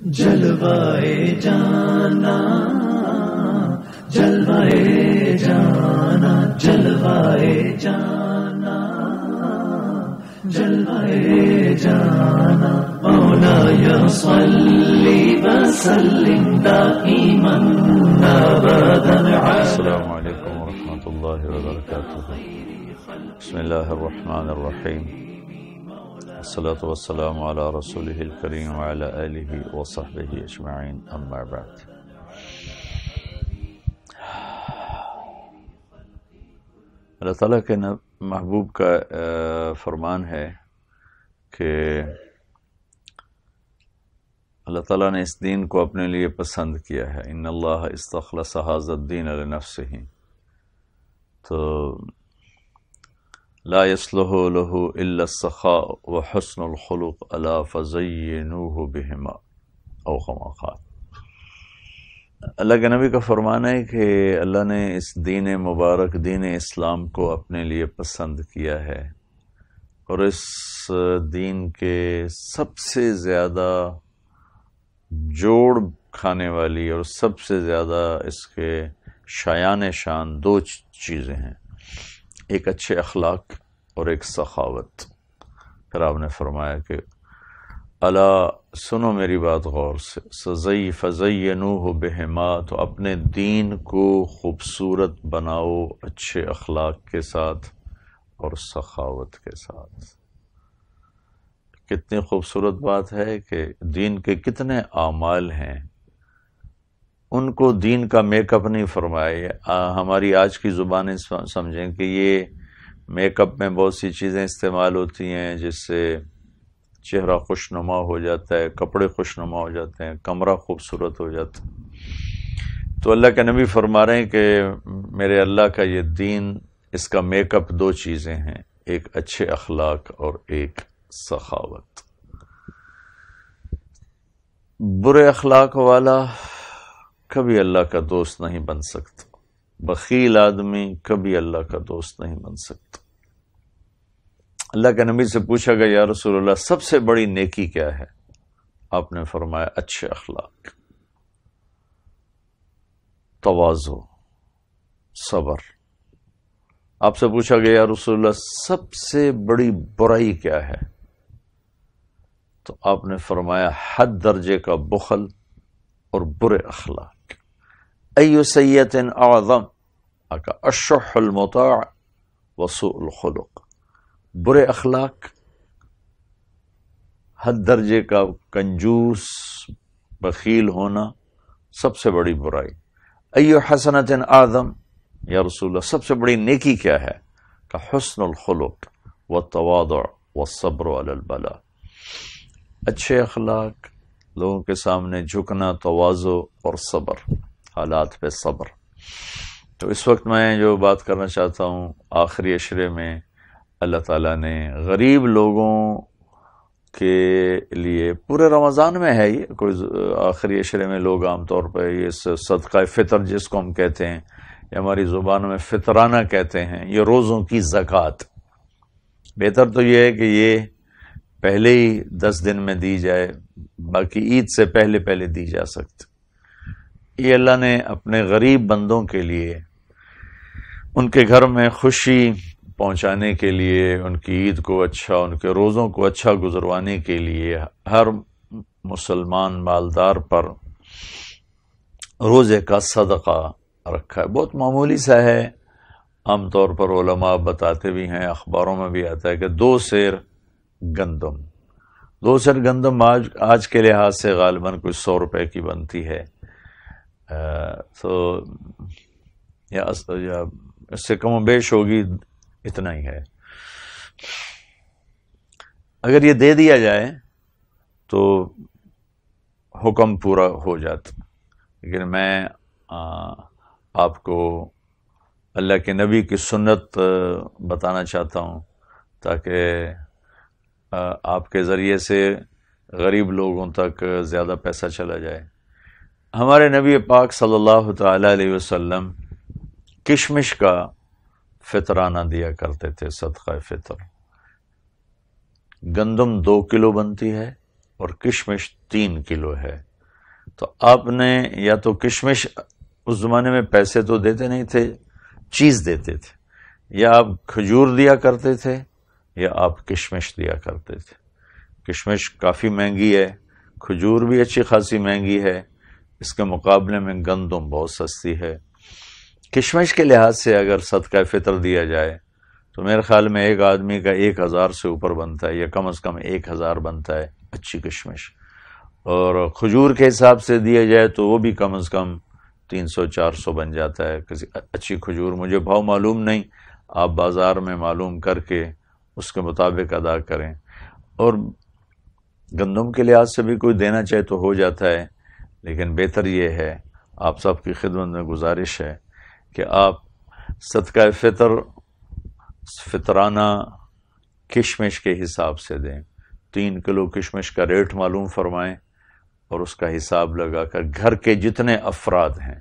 جلوائے جانا جلوائے جانا جلوائے جانا جلوائے جانا مولاي صلی وسلم دائما ابدا. السلام علیکم ورحمۃ اللہ وبرکاتہ. بسم اللہ الرحمن الرحیم. الصلاة والسلام علی رسولہ الکریم وعلی آلہ وصحبہ اجمعین. اما بعد. اللہ تعالیٰ کے محبوب کا فرمان ہے کہ اللہ تعالیٰ نے اس دین کو اپنے لیے پسند کیا ہے. ان اللہ استخلص ھذا الدین لنفسہ. تو لا يصلح له الا السخاء وحسن الخلق الا فزینوه بهما او كما قال. اللہ کے نبی کا فرمان ہے کہ اللہ نے اس دین مبارک دین اسلام کو اپنے لیے پسند کیا ہے، اور اس دین کے سب سے زیادہ جوڑ کھانے والی اور سب سے زیادہ اس کے شایان شان دو چیزیں ہیں، ایک اچھے اخلاق اور ایک سخاوت. پھر آپ نے فرمایا کہ الا سنو میری بات غور سے، فزینوہ بہما، تو اپنے دین کو خوبصورت بناؤ اچھے اخلاق کے ساتھ اور سخاوت کے ساتھ. کتنی خوبصورت بات ہے کہ دین کے کتنے اعمال ہیں، ان کو دین کا میک اپ نہیں فرمایا. ہماری آج کی زبانیں سمجھیں کہ یہ میک اپ میں بہت سی چیزیں استعمال ہوتی ہیں جس سے چہرہ خوشنما ہو جاتا ہے، کپڑے خوشنما ہو جاتے ہیں، کمرہ خوبصورت ہو جاتا ہے. تو اللہ کے نبی فرما رہے ہیں کہ میرے اللہ کا یہ دین، اس کا میک اپ دو چیزیں ہیں، ایک اچھے اخلاق اور ایک سخاوت. برے اخلاق والا کبھی اللہ کا دوست نہیں بن سکتا. بخیل آدمی کبھی اللہ کا دوست نہیں بن سکتا. اللہ کے نبی سے پوچھا گیا یا رسول اللہ سب سے بڑی نیکی کیا ہے؟ آپ نے فرمایا اچھے اخلاق، تواضع، صبر. آپ سے پوچھا گیا یا رسول اللہ سب سے بڑی برائی کیا ہے؟ تو آپ نے فرمایا حد درجے کا بخل اور برے اخلاق. ای سیئۃ اعظم الشح المطاع وسوء الخلق. برے اخلاق، حد درجے کا کنجوس بخیل ہونا سب سے بڑی برائی. ای حسنۃ اعظم، یا رسول اللہ سب سے بڑی نیکی کیا ہے؟ کہ حسن الخلق والتواضع والصبر علی البلاء. اچھے اخلاق، لوگوں کے سامنے جھکنا، تواضع اور صبر، حالات پہ صبر. تو اس وقت میں جو بات کرنا چاہتا ہوں، آخری عشرے میں اللہ تعالیٰ نے غریب لوگوں کے لیے، پورے رمضان میں ہے یہ، کوئی آخری عشرے میں لوگ عام طور پہ یہ صدقہ فطر جس کو ہم کہتے ہیں، یا ہماری زبان میں فطرانہ کہتے ہیں، یہ روزوں کی زکوٰۃ. بہتر تو یہ ہے کہ یہ پہلے ہی 10 دن میں دی جائے، باقی عید سے پہلے پہلے دی جا سکتی. یہ اللہ نے اپنے غریب بندوں کے لیے، ان کے گھر میں خوشی پہنچانے کے لیے، ان کی عید کو اچھا، ان کے روزوں کو اچھا گزروانے کے لیے ہر مسلمان مالدار پر روزے کا صدقہ رکھا ہے. بہت معمولی سا ہے. عام طور پر علماء بتاتے بھی ہیں، اخباروں میں بھی آتا ہے کہ 2 سیر گندم. 2 سیر گندم آج کے لحاظ سے غالباً کوئی 100 روپے کی بنتی ہے. تو یا اس سے کم و بیش ہوگی، اتنا ہی ہے. اگر یہ دے دیا جائے تو حکم پورا ہو جاتا. لیکن میں آپ کو اللہ کے نبی کی سنت بتانا چاہتا ہوں تاکہ آپ کے ذریعے سے غریب لوگوں تک زیادہ پیسہ چلا جائے. ہمارے نبی پاک صلی اللہ تعالی علیہ وسلم کشمش کا فطرانہ دیا کرتے تھے، صدقہ فطر. گندم 2 کلو بنتی ہے اور کشمش 3 کلو ہے. تو آپ نے یا تو کشمش، اس زمانے میں پیسے تو دیتے نہیں تھے، چیز دیتے تھے، یا آپ کھجور دیا کرتے تھے یا آپ کشمش دیا کرتے تھے۔ کشمش کافی مہنگی ہے، کھجور بھی اچھی خاصی مہنگی ہے، اس کے مقابلے میں گندم بہت سستی ہے۔ کشمش کے لحاظ سے اگر صدقہ فطر دیا جائے تو میرے خیال میں ایک آدمی کا 1000 سے اوپر بنتا ہے، یا کم از کم 1000 بنتا ہے اچھی کشمش، اور کھجور کے حساب سے دیا جائے تو وہ بھی کم از کم 300-400 بن جاتا ہے کسی اچھی کھجور۔ مجھے بھاؤ معلوم نہیں، آپ بازار میں معلوم کر کے اس کے مطابق ادا کریں۔ اور گندم کے لحاظ سے بھی کوئی دینا چاہے تو ہو جاتا ہے، لیکن بہتر یہ ہے، آپ سب کی خدمت میں گزارش ہے کہ آپ صدقہ فطرانہ کشمش کے حساب سے دیں۔ 3 کلو کشمش کا ریٹ معلوم فرمائیں اور اس کا حساب لگا کر گھر کے جتنے افراد ہیں،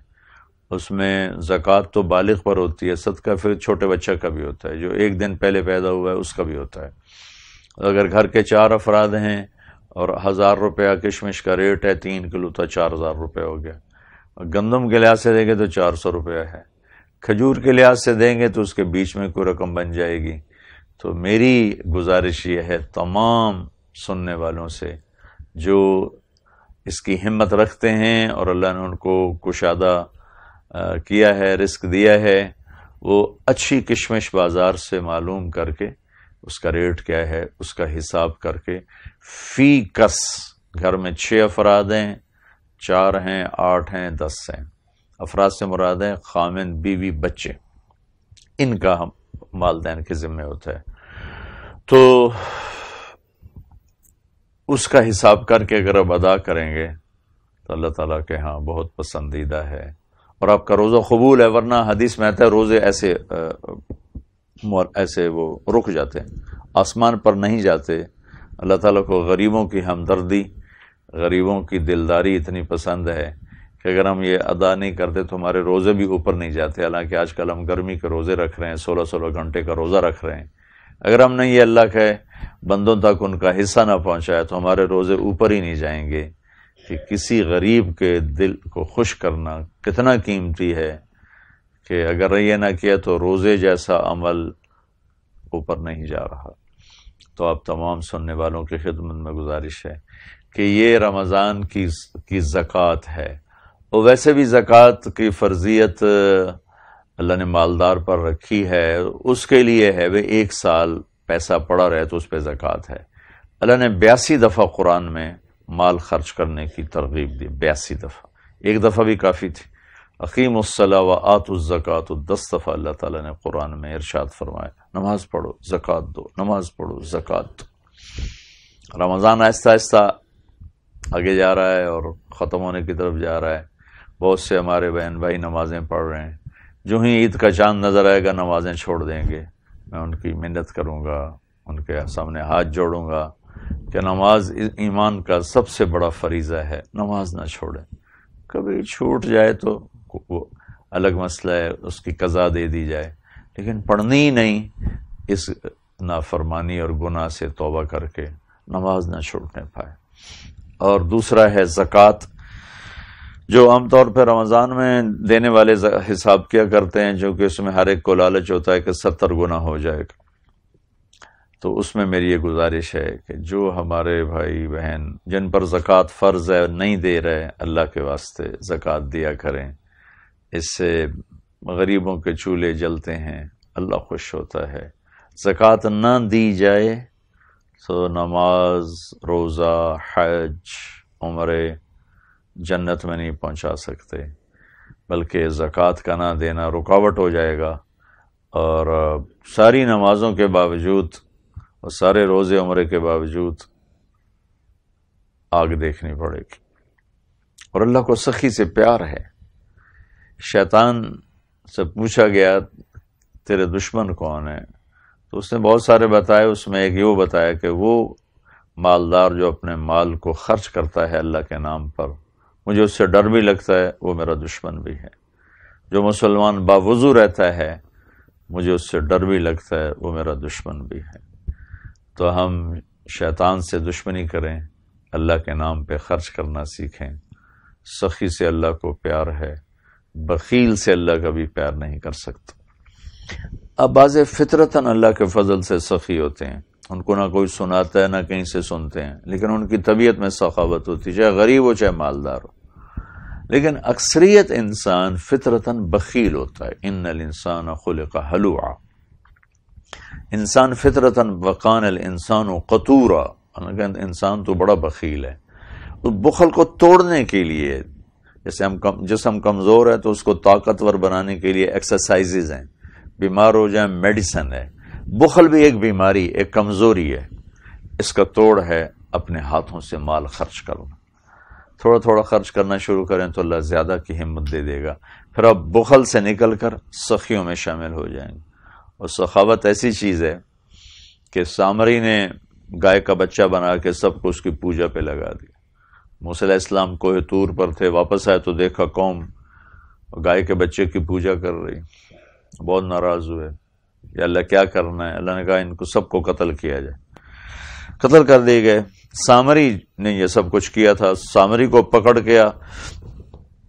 اس میں زکوٰۃ تو بالغ پر ہوتی ہے، صدقہ پھر چھوٹے بچہ کا بھی ہوتا ہے، جو 1 دن پہلے پیدا ہوا ہے اس کا بھی ہوتا ہے۔ اگر گھر کے 4 افراد ہیں اور 1000 روپیہ کشمش کا ریٹ ہے، 3 کلو تو 4000 روپے ہو گیا۔ گندم کے لحاظ سے دیں گے تو 400 روپیہ ہے، کھجور کے لحاظ سے دیں گے تو اس کے بیچ میں کوئی رقم بن جائے گی۔ تو میری گزارش یہ ہے تمام سننے والوں سے جو اس کی ہمت رکھتے ہیں اور اللہ نے ان کو کشادہ کیا ہے، رزق دیا ہے، وہ اچھی کشمش بازار سے معلوم کر کے اس کا ریٹ کیا ہے اس کا حساب کر کے فی کس، گھر میں 6 افراد ہیں، 4 ہیں، 8 ہیں، 10 ہیں، افراد سے مراد ہیں خامن، بیوی، بچے، ان کا ہم والدین کے ذمہ ہوتا ہے۔ تو اس کا حساب کر کے اگر آپ ادا کریں گے تو اللہ تعالیٰ کے ہاں بہت پسندیدہ ہے اور آپ کا روزہ قبول ہے، ورنہ حدیث میں آتا ہے روزے ایسے وہ رک جاتے ہیں، آسمان پر نہیں جاتے۔ اللہ تعالیٰ کو غریبوں کی ہمدردی، غریبوں کی دلداری اتنی پسند ہے کہ اگر ہم یہ ادا نہیں کرتے تو ہمارے روزے بھی اوپر نہیں جاتے۔ حالانکہ آج کل ہم گرمی کے روزے رکھ رہے ہیں، 16 گھنٹے کا روزہ رکھ رہے ہیں، اگر ہم نے یہ اللہ کے بندوں تک ان کا حصہ نہ پہنچایا تو ہمارے روزے اوپر ہی نہیں جائیں گے۔ کہ کسی غریب کے دل کو خوش کرنا کتنا قیمتی ہے کہ اگر یہ نہ کیا تو روزے جیسا عمل اوپر نہیں جا رہا۔ تو آپ تمام سننے والوں کی خدمت میں گزارش ہے کہ یہ رمضان کی زکوٰۃ ہے، اور ویسے بھی زکوٰۃ کی فرضیت اللہ نے مالدار پر رکھی ہے، اس کے لیے ہے وہ 1 سال پیسہ پڑا رہے تو اس پہ زکوٰۃ ہے۔ اللہ نے 82 دفعہ قرآن میں مال خرچ کرنے کی ترغیب دی، 82 دفعہ، 1 دفعہ بھی کافی تھی۔ اقیم الصلاۃ وآتوا الزکوٰۃ، 10 دفعہ اللہ تعالیٰ نے قرآن میں ارشاد فرمایا نماز پڑھو، زکوٰۃ دو، نماز پڑھو، زکوٰۃ دو۔ رمضان آہستہ آہستہ آگے جا رہا ہے اور ختم ہونے کی طرف جا رہا ہے، بہت سے ہمارے بہن بھائی نمازیں پڑھ رہے ہیں، جو ہی عید کا چاند نظر آئے گا نمازیں چھوڑ دیں گے۔ میں ان کی منت کروں گا، ان کے سامنے ہاتھ جوڑوں گا کہ نماز ایمان کا سب سے بڑا فریضہ ہے، نماز نہ چھوڑیں۔ کبھی چھوٹ جائے تو وہ الگ مسئلہ ہے، اس کی قضا دے دی جائے، لیکن پڑھنی ہی نہیں۔ اس نافرمانی اور گناہ سے توبہ کر کے نماز نہ چھوڑنے پائے۔ اور دوسرا ہے زکوٰۃ، جو عام طور پہ رمضان میں دینے والے حساب کیا کرتے ہیں، جو کہ اس میں ہر ایک کو لالچ ہوتا ہے کہ 70 گنا ہو جائے گا۔ تو اس میں میری یہ گزارش ہے کہ جو ہمارے بھائی بہن جن پر زکوٰۃ فرض ہے نہیں دے رہے، اللہ کے واسطے زکوٰۃ دیا کریں، اس سے غریبوں کے چولہے جلتے ہیں، اللہ خوش ہوتا ہے۔ زکوٰۃ نہ دی جائے تو نماز، روزہ، حج، عمرے جنت میں نہیں پہنچا سکتے، بلکہ زکوٰۃ کا نہ دینا رکاوٹ ہو جائے گا، اور ساری نمازوں کے باوجود اور سارے روزے عمرے کے باوجود آگ دیکھنی پڑے گی۔ اور اللہ کو سخی سے پیار ہے۔ شیطان سے پوچھا گیا تیرے دشمن کون ہے، تو اس نے بہت سارے بتائے، اس میں ایک یہ بتایا کہ وہ مالدار جو اپنے مال کو خرچ کرتا ہے اللہ کے نام پر، مجھے اس سے ڈر بھی لگتا ہے، وہ میرا دشمن بھی ہے۔ جو مسلمان باوضو رہتا ہے، مجھے اس سے ڈر بھی لگتا ہے، وہ میرا دشمن بھی ہے۔ تو ہم شیطان سے دشمنی کریں، اللہ کے نام پہ خرچ کرنا سیکھیں، سخی سے اللہ کو پیار ہے، بخیل سے اللہ کبھی پیار نہیں کر سکتا۔ اب بعض فطرتاً اللہ کے فضل سے سخی ہوتے ہیں، ان کو نہ کوئی سناتا ہے نہ کہیں سے سنتے ہیں، لیکن ان کی طبیعت میں سخاوت ہوتی ہے، چاہے غریب ہو چاہے مالدار ہو۔ لیکن اکثریت انسان فطرتاً بخیل ہوتا ہے، ان الانسان خلق ہلوعا، انسان فطرتاً وقان الانسان قطورا، انسان تو بڑا بخیل ہے۔ اس بخل کو توڑنے کے لیے جیسے جسم کمزور ہے تو اس کو طاقتور بنانے کے لیے ایکسرسائزز ہیں، بیمار ہو جائیں میڈیسن ہے۔ بخل بھی ایک بیماری، ایک کمزوری ہے، اس کا توڑ ہے اپنے ہاتھوں سے مال خرچ کرنا۔ تھوڑا تھوڑا خرچ کرنا شروع کریں تو اللہ زیادہ کی ہمت دے دے گا، پھر آپ بخل سے نکل کر سخیوں میں شامل ہو جائیں گے۔ اور سخاوت ایسی چیز ہے کہ سامری نے گائے کا بچہ بنا کے سب کو اس کی پوجا پہ لگا دیا۔ موسیٰ علیہ السلام کوہ طور پر تھے، واپس آئے تو دیکھا قوم گائے کے بچے کی پوجا کر رہی، بہت ناراض ہوئے، یا اللہ کیا کرنا ہے؟ اللہ نے کہا ان کو سب کو قتل کیا جائے، قتل کر دیے گئے۔ سامری نے یہ سب کچھ کیا تھا، سامری کو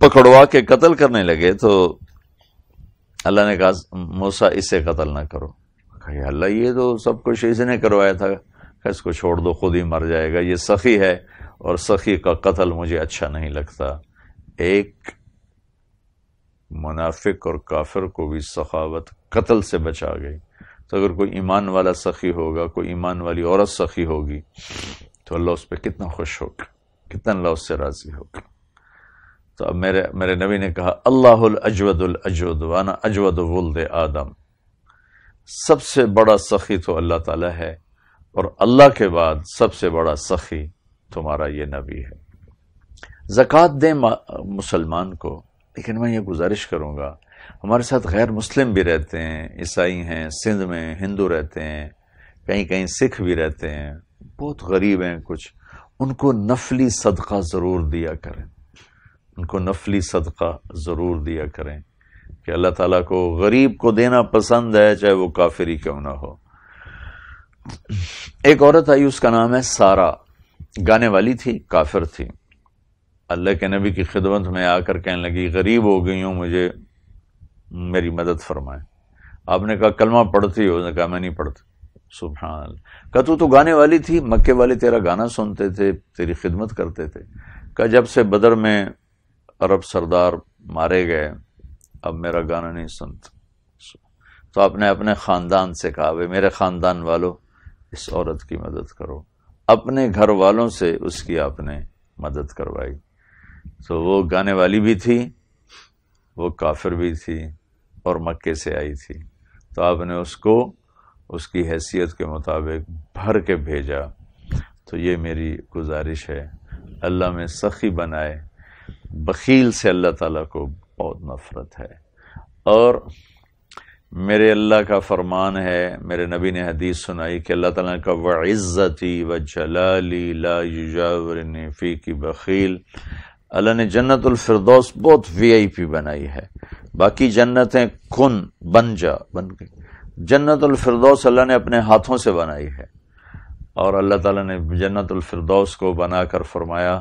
پکڑوا کے قتل کرنے لگے تو اللہ نے کہا موسیٰ اسے قتل نہ کرو۔ کہا اللہ یہ تو سب کچھ اس نے کروایا تھا، اس کو چھوڑ دو، خود ہی مر جائے گا، یہ سخی ہے اور سخی کا قتل مجھے اچھا نہیں لگتا۔ ایک منافق اور کافر کو بھی سخاوت قتل سے بچا گئی، تو اگر کوئی ایمان والا سخی ہوگا، کوئی ایمان والی عورت سخی ہوگی تو اللہ اس پہ کتنا خوش ہوگا، کتنا اللہ اس سے راضی ہوگا۔ تو اب میرے نبی نے کہا اللہ الاجود الاجود وانا اجود ولد آدم، سب سے بڑا سخی تو اللہ تعالی ہے، اور اللہ کے بعد سب سے بڑا سخی تمہارا یہ نبی ہے۔ زکوٰۃ دیں مسلمان کو، لیکن میں یہ گزارش کروں گا، ہمارے ساتھ غیر مسلم بھی رہتے ہیں، عیسائی ہیں، سندھ میں ہندو رہتے ہیں، کہیں کہیں سکھ بھی رہتے ہیں، بہت غریب ہیں کچھ، ان کو نفلی صدقہ ضرور دیا کریں، ان کو نفلی صدقہ ضرور دیا کریں کہ اللہ تعالیٰ کو غریب کو دینا پسند ہے، چاہے وہ کافر ہی کیوں نہ ہو۔ ایک عورت آئی، اس کا نام ہے سارا، گانے والی تھی، کافر تھی، اللہ کے نبی کی خدمت میں آ کر کہنے لگی غریب ہو گئی ہوں، مجھے میری مدد فرمائیں۔ آپ نے کہا کلمہ پڑھتی ہو؟ اس نے کہا میں نہیں پڑھتی۔ سبحان اللہ۔ کہا تو گانے والی تھی، مکے والے تیرا گانا سنتے تھے، تیری خدمت کرتے تھے۔ کہا جب سے بدر میں عرب سردار مارے گئے اب میرا گانا نہیں سنتا۔ تو آپ نے اپنے خاندان سے کہا بھائی میرے خاندان والوں اس عورت کی مدد کرو، اپنے گھر والوں سے اس کی آپ نے مدد کروائی۔ تو وہ گانے والی بھی تھی، وہ کافر بھی تھی، اور مکے سے آئی تھی، تو آپ نے اس کو اس کی حیثیت کے مطابق بھر کے بھیجا۔ تو یہ میری گزارش ہے، اللہ میں سخی بنائے، بخیل سے اللہ تعالیٰ کو بہت نفرت ہے۔ اور میرے اللہ کا فرمان ہے، میرے نبی نے حدیث سنائی کہ اللہ تعالیٰ کا وعزتی وجلالی لا یجاورنی فیک بخیل، اللہ نے جنت الفردوس بہت وی آئی پی بنائی ہے، باقی جنتیں بن گئی، جنت الفردوس اللہ نے اپنے ہاتھوں سے بنائی ہے، اور اللہ تعالیٰ نے جنت الفردوس کو بنا کر فرمایا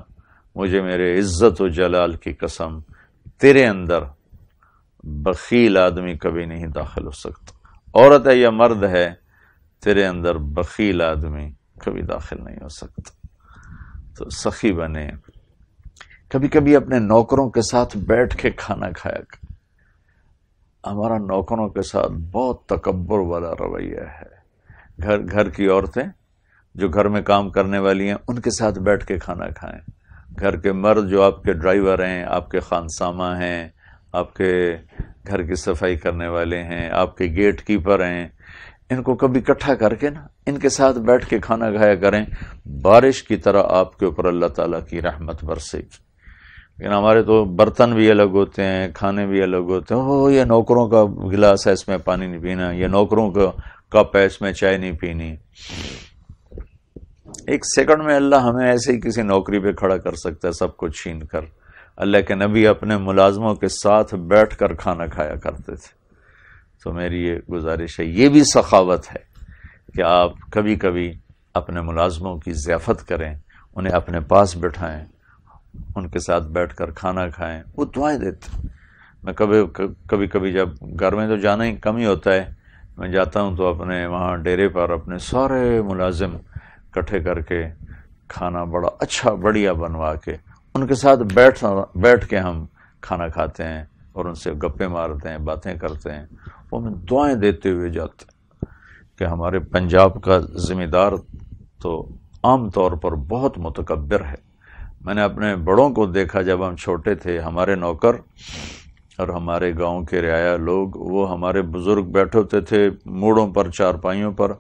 مجھے میرے عزت و جلال کی قسم تیرے اندر بخیل آدمی کبھی نہیں داخل ہو سکتا، عورت ہے یا مرد ہے، تیرے اندر بخیل آدمی کبھی داخل نہیں ہو سکتا۔ تو سخی بنے، کبھی کبھی اپنے نوکروں کے ساتھ بیٹھ کے کھانا کھایا کر۔ ہمارا نوکروں کے ساتھ بہت تکبر والا رویہ ہے، گھر کی عورتیں جو گھر میں کام کرنے والی ہیں ان کے ساتھ بیٹھ کے کھانا کھائیں، گھر کے مرد جو آپ کے ڈرائیور ہیں، آپ کے خانسامہ ہیں، آپ کے گھر کی صفائی کرنے والے ہیں، آپ کے گیٹ کیپر ہیں، ان کو کبھی اکٹھا کر کے نا ان کے ساتھ بیٹھ کے کھانا کھایا کریں، بارش کی طرح آپ کے اوپر اللہ تعالیٰ کی رحمت برسے گی۔ لیکن ہمارے تو برتن بھی الگ ہوتے ہیں، کھانے بھی الگ ہوتے ہیں، یہ نوکروں کا گلاس ہے اس میں پانی نہیں پینا، یہ نوکروں کا کپ ہے اس میں چائے نہیں پینی۔ ایک سیکنڈ میں اللہ ہمیں ایسے ہی کسی نوکری پہ کھڑا کر سکتا ہے، سب کو چھین کر۔ اللہ کے نبی اپنے ملازموں کے ساتھ بیٹھ کر کھانا کھایا کرتے تھے۔ تو میری یہ گزارش ہے، یہ بھی سخاوت ہے کہ آپ کبھی کبھی اپنے ملازموں کی ضیافت کریں، انہیں اپنے پاس بٹھائیں، ان کے ساتھ بیٹھ کر کھانا کھائیں، وہ دعائیں دیتے. میں کبھی کبھی جب گھر میں تو جانا ہی کم ہی ہوتا ہے، میں جاتا ہوں تو اپنے وہاں ڈیرے پر اپنے سارے ملازم اکٹھے کر کے کھانا بڑا اچھا بڑھیا بنوا کے ان کے ساتھ بیٹھ کے ہم کھانا کھاتے ہیں اور ان سے گپے مارتے ہیں، باتیں کرتے ہیں. وہ ہمیں دعائیں دیتے ہوئے جاتے ہیں کہ ہمارے پنجاب کا ذمہ دار تو عام طور پر بہت متکبر ہے. میں نے اپنے بڑوں کو دیکھا جب ہم چھوٹے تھے، ہمارے نوکر اور ہمارے گاؤں کے رعایا لوگ، وہ ہمارے بزرگ بیٹھے ہوتے تھے موڑوں پر، چارپائیوں پر،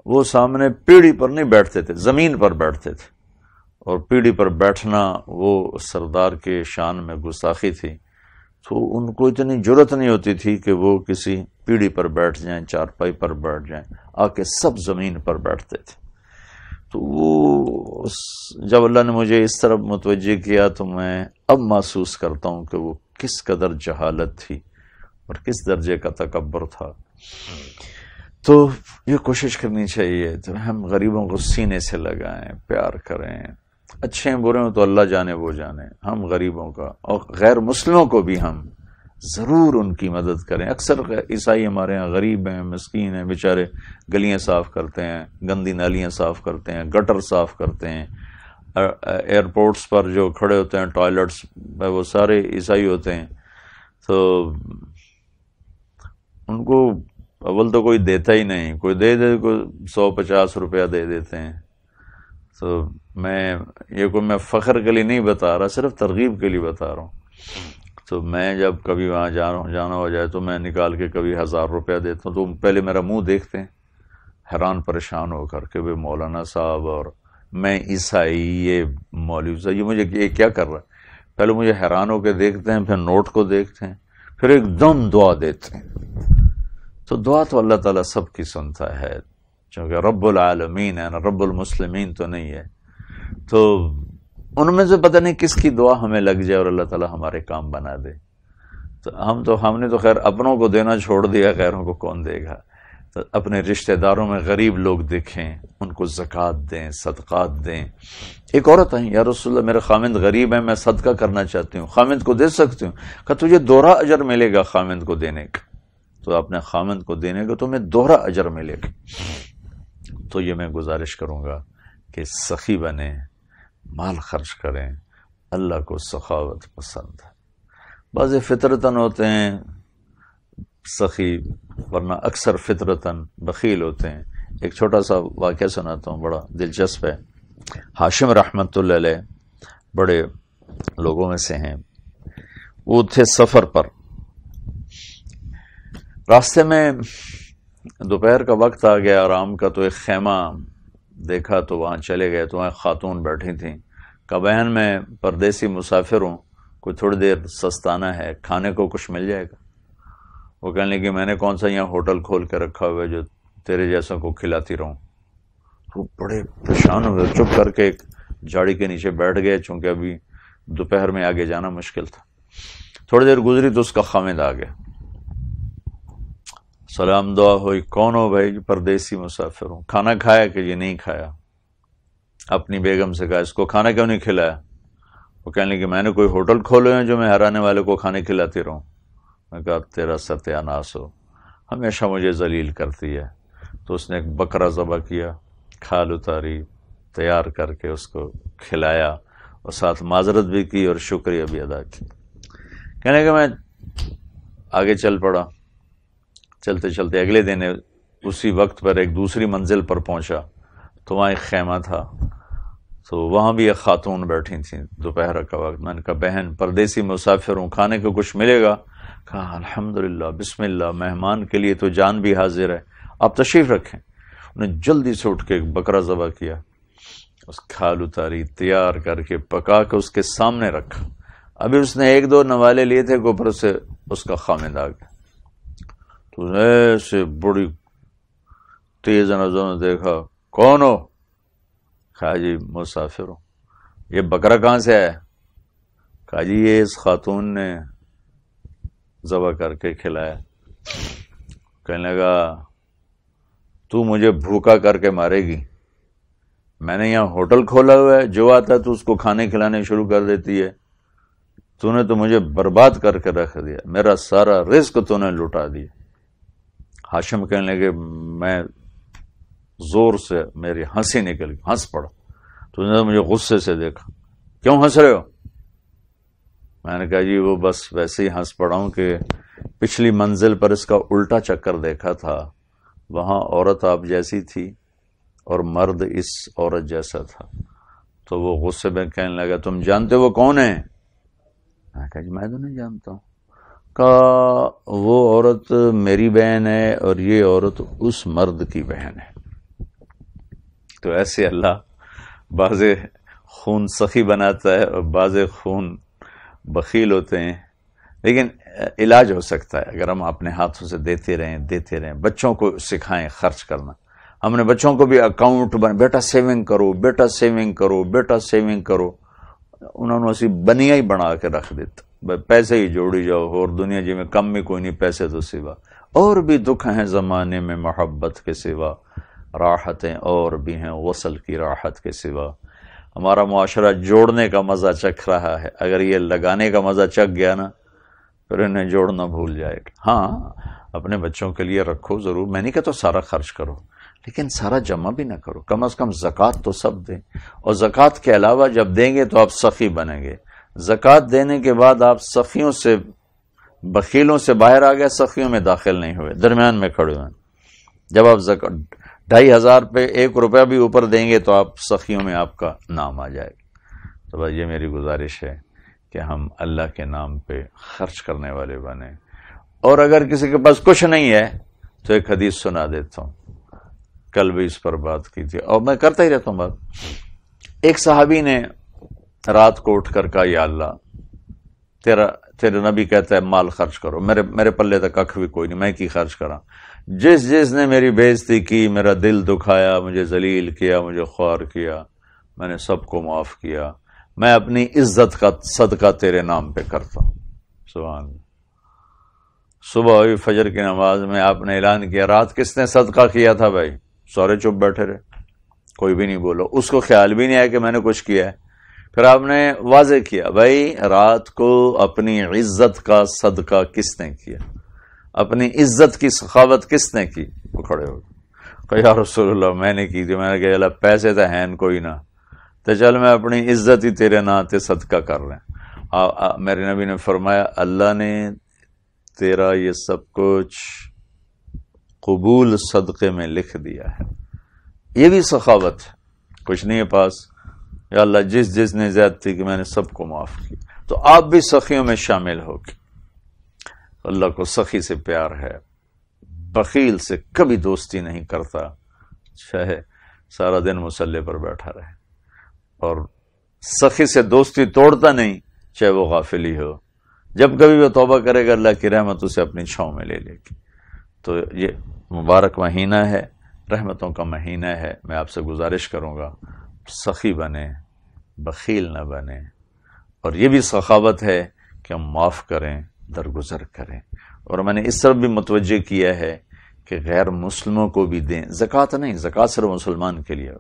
وہ سامنے پیڑھی پر نہیں بیٹھتے تھے، زمین پر بیٹھتے تھے. اور پیڑھی پر بیٹھنا وہ سردار کے شان میں گستاخی تھی، تو ان کو اتنی جرت نہیں ہوتی تھی کہ وہ کسی پیڑھی پر بیٹھ جائیں، چارپائی پر بیٹھ جائیں، آ کے سب زمین پر بیٹھتے تھے. تو وہ جب اللہ نے مجھے اس طرف متوجہ کیا تو میں اب محسوس کرتا ہوں کہ وہ کس قدر جہالت تھی اور کس درجے کا تکبر تھا. تو یہ کوشش کرنی چاہیے تو ہم غریبوں کو سینے سے لگائیں، پیار کریں، اچھے ہیں برے ہوں تو اللہ جانے وہ جانے، ہم غریبوں کا اور غیر مسلموں کو بھی ہم ضرور ان کی مدد کریں. اکثر عیسائی ہمارے ہاں غریب ہیں، مسکین ہیں، بیچارے گلیاں صاف کرتے ہیں، گندی نالیاں صاف کرتے ہیں، گٹر صاف کرتے ہیں، ایئرپورٹس پر جو کھڑے ہوتے ہیں ٹوائلٹس میں وہ سارے عیسائی ہوتے ہیں. تو ان کو اول تو کوئی دیتا ہی نہیں، کوئی دے کوئی 150 روپیہ دے دیتے ہیں. تو میں فخر کے لیے نہیں بتا رہا، صرف ترغیب کے لیے بتا رہا ہوں. تو میں جب کبھی وہاں جانا ہو جائے تو میں نکال کے کبھی 1000 روپیہ دیتا ہوں، تو پہلے میرا منہ دیکھتے ہیں حیران پریشان ہو کر کہ مولانا صاحب اور میں عیسائی، یہ مولوی صاحب، یہ مجھے یہ کیا کر رہا ہے. پہلے مجھے حیران ہو کے دیکھتے ہیں، پھر نوٹ کو دیکھتے ہیں، پھر ایک دم دعا دیتے ہیں. تو دعا تو اللہ تعالیٰ سب کی سنتا ہے، چونکہ رب العالمین ہے نا، رب المسلمین تو نہیں ہے. تو ان میں سے پتہ نہیں کس کی دعا ہمیں لگ جائے اور اللہ تعالیٰ ہمارے کام بنا دے. تو ہم نے تو خیر اپنوں کو دینا چھوڑ دیا، غیروں کو کون دے گا. تو اپنے رشتہ داروں میں غریب لوگ دیکھیں، ان کو زکوٰۃ دیں، صدقات دیں. ایک عورت آئی، یا رسول اللہ میرے خامند غریب ہیں، میں صدقہ کرنا چاہتی ہوں، خامند کو دے سکتی ہوں؟ کہ تجھے دوہرا اجر ملے گا خامند کو دینے کا. تو اپنے خامند کو دینے کا تمہیں دوہرا اجر ملے گا. تو یہ میں گزارش کروں گا کہ سخی بنیں، مال خرچ کریں. اللہ کو سخاوت پسند ہے. بعض فطرتاً ہوتے ہیں سخی، ورنہ اکثر فطرتاً بخیل ہوتے ہیں. ایک چھوٹا سا واقعہ سناتا ہوں، بڑا دلچسپ ہے. ہاشم رحمت اللہ علیہ بڑے لوگوں میں سے ہیں. وہ تھے سفر پر، راستے میں دوپہر کا وقت آ گیا آرام کا، تو ایک خیمہ دیکھا تو وہاں چلے گئے. تو وہاں خاتون بیٹھی تھیں. کہا بہن میں پردیسی مسافر ہوں، کوئی تھوڑی دیر سستانا ہے، کھانے کو کچھ مل جائے گا؟ وہ کہنے لگی میں نے کون سا یہاں ہوٹل کھول کے رکھا ہوا ہے جو تیرے جیسوں کو کھلاتی رہوں. تو بڑے پریشان ہوئے، چپ کر کے ایک جھاڑی کے نیچے بیٹھ گئے، چونکہ ابھی دوپہر میں آگے جانا مشکل تھا. تھوڑی دیر گزری تو اس کا خامد آ گیا. سلام دعا ہوئی، کون ہو بھائی؟ پردیسی مسافر ہوں. کھانا کھایا کہ یہ نہیں کھایا؟ اپنی بیگم سے کہا اس کو کھانا کیوں نہیں کھلایا؟ وہ کہنے لگے میں نے کوئی ہوٹل کھولے ہیں جو میں ہرانے والے کو کھانے کھلاتی رہوں؟ میں کہا تیرا ستیہ ناس ہو، ہمیشہ مجھے ذلیل کرتی ہے. تو اس نے ایک بکرا ذبح کیا، کھال اتاری، تیار کر کے اس کو کھلایا اور ساتھ معذرت بھی کی اور شکریہ بھی ادا کی. کہنے کہ میں آگے چل پڑا. چلتے چلتے اگلے دن اسی وقت پر ایک دوسری منزل پر پہنچا تو وہاں ایک خیمہ تھا. تو وہاں بھی ایک خاتون بیٹھی تھیں، دوپہر کا وقت. میں نے کہا بہن پردیسی مسافر ہوں، کھانے کو کچھ ملے گا؟ کہا الحمدللہ، بسم اللہ، مہمان کے لیے تو جان بھی حاضر ہے، آپ تشریف رکھیں. انہیں جلدی سے اٹھ کے ایک بکرا ذبح کیا، اس کھال اتاری، تیار کر کے پکا کے اس کے سامنے رکھا. ابھی اس نے ایک دو نوالے لیے تھے کہ اوپر سے اس کا خامد آ گیا. تو ایسے بڑی تیز نظروں نے دیکھا، کون ہو؟ کہا جی مسافر ہوں. یہ بکرا کہاں سے آیا؟ کہا جی یہ اس خاتون نے ذبح کر کے کھلایا. کہنے لگا تو مجھے بھوکا کر کے مارے گی؟ میں نے یہاں ہوٹل کھولا ہوا ہے، جو آتا ہے تو اس کو کھانے کھلانے شروع کر دیتی ہے، تو نے تو مجھے برباد کر کے رکھ دیا، میرا سارا رزق تو نے لٹا دیا۔ ہاشم کہنے لگے میں زور سے میری ہنسی نکل گئی، ہنس پڑا، تو نے مجھے غصے سے دیکھا، کیوں ہنس رہے ہو؟ میں نے کہا جی وہ بس ویسے ہی ہنس پڑا ہوں کہ پچھلی منزل پر اس کا الٹا چکر دیکھا تھا، وہاں عورت آپ جیسی تھی اور مرد اس عورت جیسا تھا، تو وہ غصے میں کہنے لگا تم جانتے وہ کون ہے؟ میں نے کہا جی میں تو نہیں جانتا ہوں۔ کہا وہ عورت میری بہن ہے اور یہ عورت اس مرد کی بہن ہے۔ تو ایسے اللہ بعض خون سخی بناتا ہے اور بعض خون بخیل ہوتے ہیں، لیکن علاج ہو سکتا ہے اگر ہم اپنے ہاتھوں سے دیتے رہیں۔ بچوں کو سکھائیں خرچ کرنا، ہم نے بچوں کو بھی اکاؤنٹ بیٹا سیونگ کرو، بیٹا سیونگ کرو، بیٹا سیونگ کرو، انہوں نے اسی بنیا ہی بنا کے رکھ دیتا، پیسے ہی جوڑی جاؤ، اور دنیا جی میں کم میں کوئی نہیں، پیسے تو سوا، اور بھی دکھ ہیں زمانے میں محبت کے سوا، راحتیں اور بھی ہیں وصل کی راحت کے سوا۔ ہمارا معاشرہ جوڑنے کا مزہ چکھ رہا ہے، اگر یہ لگانے کا مزہ چکھ گیا نا پھر انہیں جوڑنا بھول جائے گا۔ ہاں اپنے بچوں کے لیے رکھو ضرور، میں نہیں کہتا سارا خرچ کرو، لیکن سارا جمع بھی نہ کرو، کم از کم زکوٰۃ تو سب دیں، اور زکوٰۃ کے علاوہ جب دیں گے تو آپ سخی بنیں گے۔ زکوٰۃ دینے کے بعد آپ سخیوں سے، بخیلوں سے باہر آ گئے، سخیوں میں داخل نہیں ہوئے، درمیان میں کھڑے ہوئے۔ جب آپ 2500 پہ 1 روپیہ بھی اوپر دیں گے تو آپ سخیوں میں آپ کا نام آ جائے گا۔ تو بس یہ میری گزارش ہے کہ ہم اللہ کے نام پہ خرچ کرنے والے بنیں، اور اگر کسی کے پاس کچھ نہیں ہے تو ایک حدیث سنا دیتا ہوں، کل بھی اس پر بات کی تھی اور میں کرتا ہی رہتا ہوں بات۔ ایک صحابی نے رات کو اٹھ کر کہا یا اللہ تیرے نبی کہتا ہے مال خرچ کرو، میرے پلے تک ککھ بھی کوئی نہیں، میں کی خرچ کراں؟ جس نے میری بے عزتی کی، میرا دل دکھایا، مجھے ذلیل کیا، مجھے خوار کیا، میں نے سب کو معاف کیا، میں اپنی عزت کا صدقہ تیرے نام پہ کرتا ہوں۔ سبحان اللہ۔ صبح ہوئی فجر کی نماز میں آپ نے اعلان کیا رات کس نے صدقہ کیا تھا؟ بھائی سارے چپ بیٹھے رہے، کوئی بھی نہیں بولو، اس کو خیال بھی نہیں آیا کہ میں نے کچھ کیا ہے۔ پھر آپ نے واضح کیا بھائی رات کو اپنی عزت کا صدقہ کس نے کیا، اپنی عزت کی سخاوت کس نے کی؟ وہ کھڑے ہو کہ یا رسول اللہ میں نے کی تھی۔ میں نے کہا اللہ پیسے تو ہیں کوئی نہ، تو چل میں اپنی عزت ہی تیرے ناتے صدقہ کر رہے ہیں۔ میرے نبی نے فرمایا اللہ نے تیرا یہ سب کچھ قبول صدقے میں لکھ دیا ہے۔ یہ بھی سخاوت ہے، کچھ نہیں ہے پاس، یا اللہ جس نے زیادتی کی میں نے سب کو معاف کی، تو آپ بھی سخیوں میں شامل ہو گے۔ اللہ کو سخی سے پیار ہے، بخیل سے کبھی دوستی نہیں کرتا، چاہے سارا دن مصلی پر بیٹھا رہے، اور سخی سے دوستی توڑتا نہیں چاہے وہ غافلی ہو، جب کبھی وہ توبہ کرے گا اللہ کی رحمت اسے اپنی چھاؤں میں لے لے گی۔ تو یہ مبارک مہینہ ہے، رحمتوں کا مہینہ ہے، میں آپ سے گزارش کروں گا سخی بنے، بخیل نہ بنے، اور یہ بھی سخاوت ہے کہ ہم معاف کریں، درگزر کریں۔ اور میں نے اس طرف بھی متوجہ کیا ہے کہ غیر مسلموں کو بھی دیں، زکوٰۃ نہیں، زکوٰۃ صرف مسلمان کے لیے،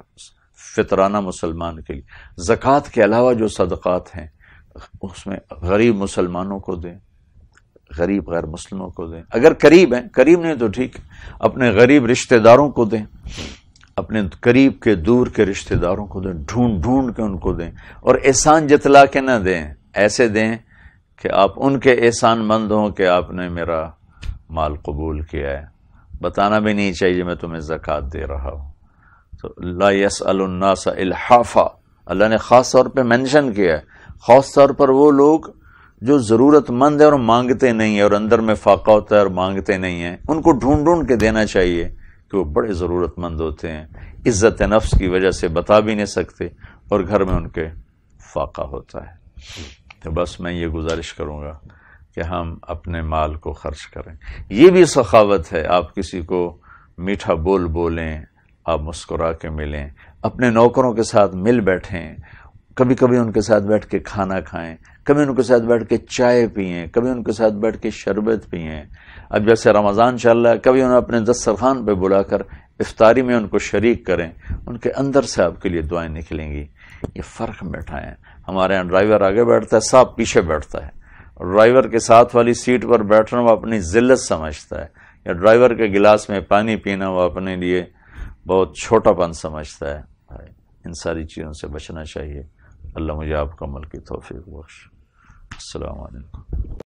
فطرانہ مسلمان کے لیے۔ زکوٰۃ کے علاوہ جو صدقات ہیں اس میں غریب مسلمانوں کو دیں، غریب غیر مسلموں کو دیں، اگر قریب ہیں، قریب نہیں تو ٹھیک، اپنے غریب رشتہ داروں کو دیں، اپنے قریب کے دور کے رشتہ داروں کو دیں، ڈھونڈ کے ان کو دیں، اور احسان جتلا کے نہ دیں، ایسے دیں کہ آپ ان کے احسان مند ہوں کہ آپ نے میرا مال قبول کیا ہے، بتانا بھی نہیں چاہیے میں تمہیں زکوٰۃ دے رہا ہوں۔ تو لا يسأل الناس الحافا، اللہ نے خاص طور پہ مینشن کیا ہے، خاص طور پر وہ لوگ جو ضرورت مند ہیں اور مانگتے نہیں ہیں، اور اندر میں فاقہ ہوتا ہے اور مانگتے نہیں ہیں، ان کو ڈھونڈ کے دینا چاہیے کہ وہ بڑے ضرورت مند ہوتے ہیں، عزت نفس کی وجہ سے بتا بھی نہیں سکتے، اور گھر میں ان کے فاقہ ہوتا ہے۔ تو بس میں یہ گزارش کروں گا کہ ہم اپنے مال کو خرچ کریں۔ یہ بھی سخاوت ہے، آپ کسی کو میٹھا بول بولیں، آپ مسکرا کے ملیں، اپنے نوکروں کے ساتھ مل بیٹھیں، کبھی کبھی ان کے ساتھ بیٹھ کے کھانا کھائیں، کبھی ان کے ساتھ بیٹھ کے چائے پئیں، کبھی ان کے ساتھ بیٹھ کے شربت پئیں۔ اب جیسے رمضان چل رہا ہے، کبھی انہیں اپنے دسترخوان پہ بلا کر افطاری میں ان کو شریک کریں، ان کے اندر سے آپ کے لیے دعائیں نکلیں گی۔ یہ فرق بیٹھائیں۔ ہمارے یہاں ڈرائیور آگے بیٹھتا ہے، صاحب پیچھے بیٹھتا ہے، اور ڈرائیور کے ساتھ والی سیٹ پر بیٹھنا وہ اپنی ذلت سمجھتا ہے، یا ڈرائیور کے گلاس میں پانی پینا وہ اپنے لیے بہت چھوٹا پن سمجھتا ہے۔ ان ساری چیزوں سے بچنا چاہیے۔ اللہ مجھے آپ کو عمل کی توفیق بخش۔ السلام علیکم۔